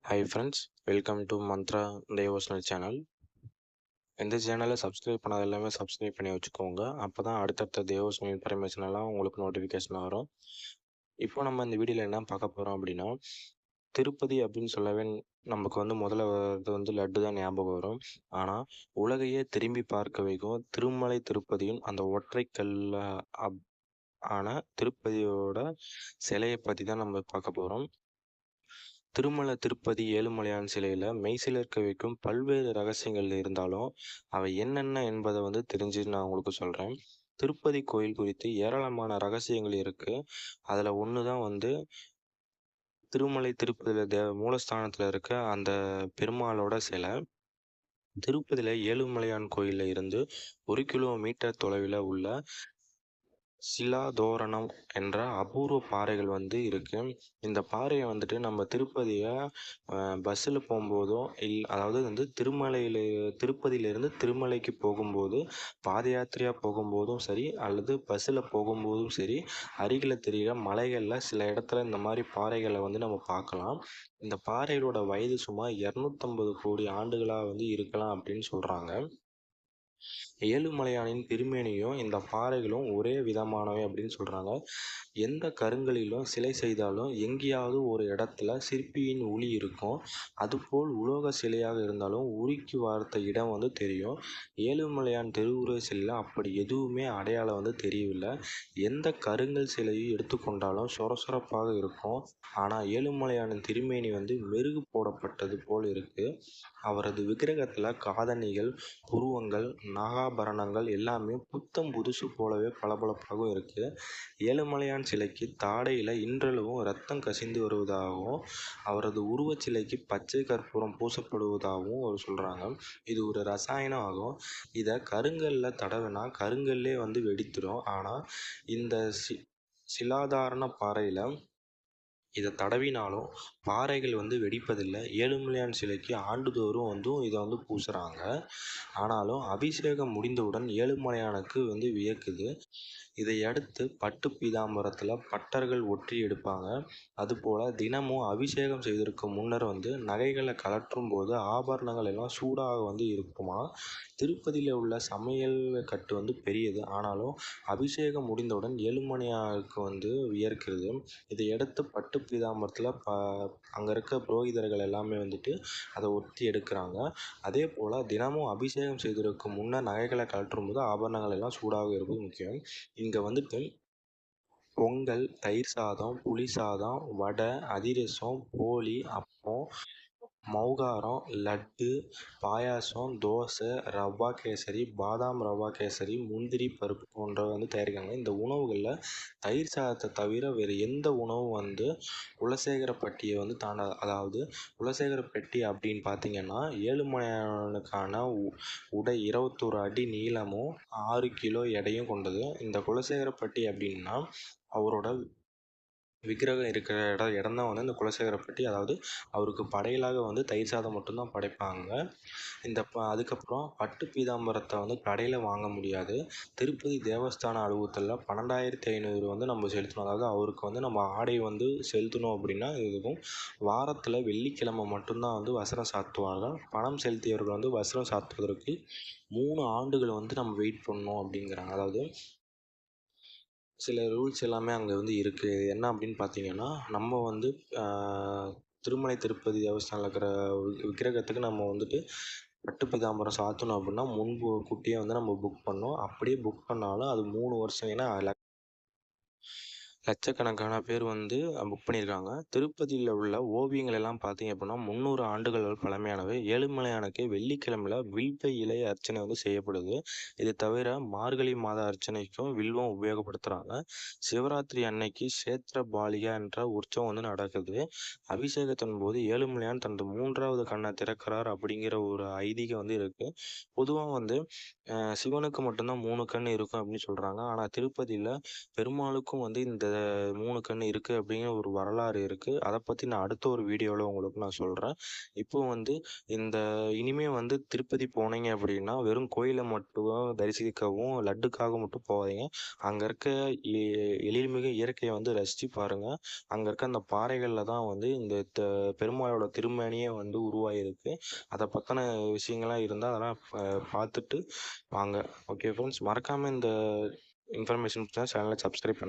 Hi friends, welcome to Mantra devotional channel. இந்த சேனலை subscribe பண்ணாத எல்லாமே சப்ஸ்கிரைப் பண்ணி வச்சுக்கோங்க. அப்போ தான் அடுத்தடுத்த தேவோஸ்னல் இன்ஃபர்மேஷன் எல்லாம் உங்களுக்கு நோட்டிஃபிகேஷன் வரும். இப்போ நம்ம இந்த வீடியோவில் என்ன பார்க்க போகிறோம் அப்படின்னா, திருப்பதி அப்படின்னு சொல்லவே நமக்கு முதல்ல வர்றது லட்டு தான் ஞாபகம் வரும். ஆனால் உலகையே திரும்பி பார்க்க வைக்கும் திருமலை திருப்பதியும் அந்த ஒற்றை கல்ல ஆன திருப்பதியோட சிலையை பற்றி தான் நம்ம பார்க்க போகிறோம். திருமலை திருப்பதி ஏழுமலையான் சிலையில் மெய்சிலிர்க்க வைக்கும் பல்வேறு ரகசியங்கள் இருந்தாலும் அவை என்னென்ன என்பதை தெரிஞ்சு நான் உங்களுக்கு சொல்கிறேன். திருப்பதி கோயில் குறித்து ஏராளமான ரகசியங்கள் இருக்குது. அதில் ஒன்று தான் திருமலை திருப்பதியில் மூலஸ்தானத்தில் இருக்க அந்த பெருமாளோட சிலை. திருப்பதியில் ஏழுமலையான் கோயிலில் இருந்து 1 கிலோமீட்டர் தொலைவில் உள்ள சிலாதோரணம் என்ற அபூர்வ பாறைகள் இருக்கு. இந்த பாறையை நம்ம திருப்பதியை பஸ்ஸில் போகும்போதும் அதாவது திருப்பதியிலிருந்து திருமலைக்கு போகும்போது பாத யாத்திரையாக போகும்போதும் சரி அல்லது பஸ்ஸில் போகும்போதும் சரி அருகில் தெரிகிற மலைகளில் சில இடத்துல இந்த மாதிரி பாறைகளை நம்ம பார்க்கலாம். இந்த பாறைகளோட வயது சுமார் 250 கோடி ஆண்டுகளாக இருக்கலாம் அப்படின்னு சொல்கிறாங்க. ஏழுமலையானின் திருமேனியும் இந்த பாறைகளும் ஒரே விதமானவை அப்படின்னு சொல்கிறாங்க. எந்த கருங்கல்லிலும் சிலை செய்தாலும் எங்கேயாவது ஒரு இடத்துல சிற்பியின் உளி இருக்கும். அதுபோல் உலோக சிலையாக இருந்தாலும் உருக்கி வார்த்த இடம் தெரியும். ஏழுமலையான் திருவுருவ சிலையில் அப்படி எதுவுமே அடையாளம் தெரியவில்லை. எந்த கருங்கல் சிலையை எடுத்துக்கொண்டாலும் சொரசொரப்பாக இருக்கும். ஆனால் ஏழுமலையானின் திருமேனி மெருகு போடப்பட்டது போல் இருக்குது. அவரது விக்கிரகத்தில் காதணிகள், புருவங்கள், நாகாபரணங்கள் எல்லாமே புத்தம் புதுசு போலவே பளபளப்பாகவும் இருக்குது. ஏழுமலையான் சிலைக்கு தாடையில் இன்றளவும் இரத்தம் கசிந்து வருவதாகவும் அவரது உருவச் சிலைக்கு பச்சை கற்பூரம் பூசப்படுவதாகவும் சொல்கிறாங்க. இது ஒரு ரசாயனம் ஆகும். இதை கருங்கல்ல தடவினா கருங்கல்லே வெடித்துடும். ஆனால் இந்த சிலாதாரண பாறையில் இதை தடவினாலும் பாறைகள் வெடிப்பதில்லை. ஏழுமலையான் சிலைக்கு ஆண்டுதோறும் இதை பூசுகிறாங்க. ஆனாலும் அபிஷேகம் முடிந்தவுடன் ஏழுமலையானுக்கு வியக்குது. இதை அடுத்து பட்டு பீதாம்பரத்தில் பட்டர்கள் ஒற்றி எடுப்பாங்க. அதுபோல் தினமும் அபிஷேகம் செய்வதற்கு முன்னர் நகைகளை கழற்றும் போது ஆபரணங்கள் எல்லாம் சூடாக இருக்குமா. திருப்பதியில் உள்ள சமையல் கட்டு பெரியது. ஆனாலும் அபிஷேகம் முடிந்தவுடன் ஏழுமலையானுக்கு வியர்க்கிறது. இதையடுத்து பட்டு பீதாம்பரத்தில் அங்கே இருக்க புரோகிதர்கள் எல்லாமே அதை ஒத்தி எடுக்கிறாங்க. அதே போல் தினமும் அபிஷேகம் செய்வதற்கு முன்னர் நகைகளை கழற்றும் போது ஆபரணங்கள் எல்லாம் சூடாக இருப்பது முக்கியம். இங்கே பொங்கல், தயிர் சாதம், புளி சாதம், வடை, அதிரசம், போளி, அப்பம், மௌகாரம், லட்டு, பாயாசம், தோசை, ரவா கேசரி, பாதாம் ரவா கேசரி, முந்திரி பருப்பு போன்றவை தயாரிக்காங்க. இந்த உணவுகளில் தயிர் சாதத்தை தவிர வேறு எந்த உணவும் குலசேகரப்பட்டியை தாண்டாது. அதாவது குலசேகரப்பட்டி அப்படின்னு பார்த்தீங்கன்னா ஏழுமலையானுக்கான உடை 21 அடி நீளமும் 6 கிலோ எடையும் கொண்டது. இந்த குலசேகரப்பட்டி அப்படின்னா அவரோட விக்கிரகம் இருக்கிற இடம் தான் இந்த குலசேகரப்பட்டி. அதாவது அவருக்கு படையலாக தயிர் சாதம் மட்டும்தான் படைப்பாங்க. அதுக்கப்புறம் பட்டு பீதாம்பரத்தை கடையில் வாங்க முடியாது. திருப்பதி தேவஸ்தான அலுவலகத்தில் 12,500 நம்ம செலுத்தணும். அதாவது அவருக்கு நம்ம ஆடை செலுத்தணும் அப்படின்னா இதுக்கும் வாரத்தில் வெள்ளிக்கிழமை மட்டும்தான் வஸ்திரம் சாத்துவாங்க. பணம் செலுத்தியவர்கள் வஸ்திரம் சாத்துவதற்கு 3 ஆண்டுகள் நம்ம வெயிட் பண்ணணும் அப்படிங்கிறாங்க. அதாவது சில ரூல்ஸ் எல்லாமே அங்கே இருக்குது. என்ன அப்படின்னு பார்த்தீங்கன்னா நம்ம திருமலை திருப்பதி தேவஸ்தானில் இருக்கிற விக்கிரகத்துக்கு நம்ம பட்டு பீதாம்பரம் சாத்தணும் அப்படின்னா முன்கூட்டியே நம்ம புக் பண்ணணும். அப்படியே புக் பண்ணாலும் அது 3 வருஷம். ஏன்னா லட்சக்கணக்கான பேர் புக் பண்ணியிருக்காங்க. திருப்பதியில் உள்ள ஓவியங்கள் எல்லாம் பார்த்தீங்க அப்படின்னா 300 ஆண்டுகள் பழமையானவை. ஏழுமலையானுக்கு வெள்ளிக்கிழமையில் வில்வ இலை அர்ச்சனை செய்யப்படுது. இது தவிர மார்கழி மாத அர்ச்சனைக்கும் வில்வம் உபயோகப்படுத்துகிறாங்க. சிவராத்திரி அன்னைக்கு சேத்திர பாலிகா என்ற உற்சவம் நடக்குது. அபிஷேகத்தின் போது ஏழுமலையான் தனது 3வது கண்ணை திறக்கிறார் அப்படிங்கிற ஒரு ஐதீகம் இருக்குது. பொதுவாக சிவனுக்கு மட்டும்தான் 3 கண் இருக்கும் அப்படின்னு சொல்கிறாங்க. ஆனால் திருப்பதியில் பெருமாளுக்கும் இந்த 3 கண் இருக்குது அப்படிங்கிற ஒரு வரலாறு இருக்குது. அதை பற்றி நான் அடுத்த ஒரு வீடியோவில் உங்களுக்கு நான் சொல்கிறேன். இப்போ வந்து இந்த இனிமே வந்து திருப்பதி போனீங்க அப்படின்னா வெறும் கோயிலை மட்டும் தரிசிக்கவும் லட்டுக்காக மட்டும் போகாதீங்க. அங்கே இருக்க எழில்மிகு இயற்கையை வந்து ரசித்து பாருங்கள். அங்கே இருக்க அந்த பாறைகளில் தான் வந்து இந்த பெருமாளோட திருமேனியே வந்து உருவாகிருக்கு. அதை பற்றின விஷயங்கள்லாம் இருந்தால் அதெல்லாம் பார்த்துட்டு வாங்க. ஓகே ஃப்ரெண்ட்ஸ், மறக்காமல் இந்த இன்ஃபர்மேஷன் சேனலை சப்ஸ்கிரைப் பண்ணுங்கள்.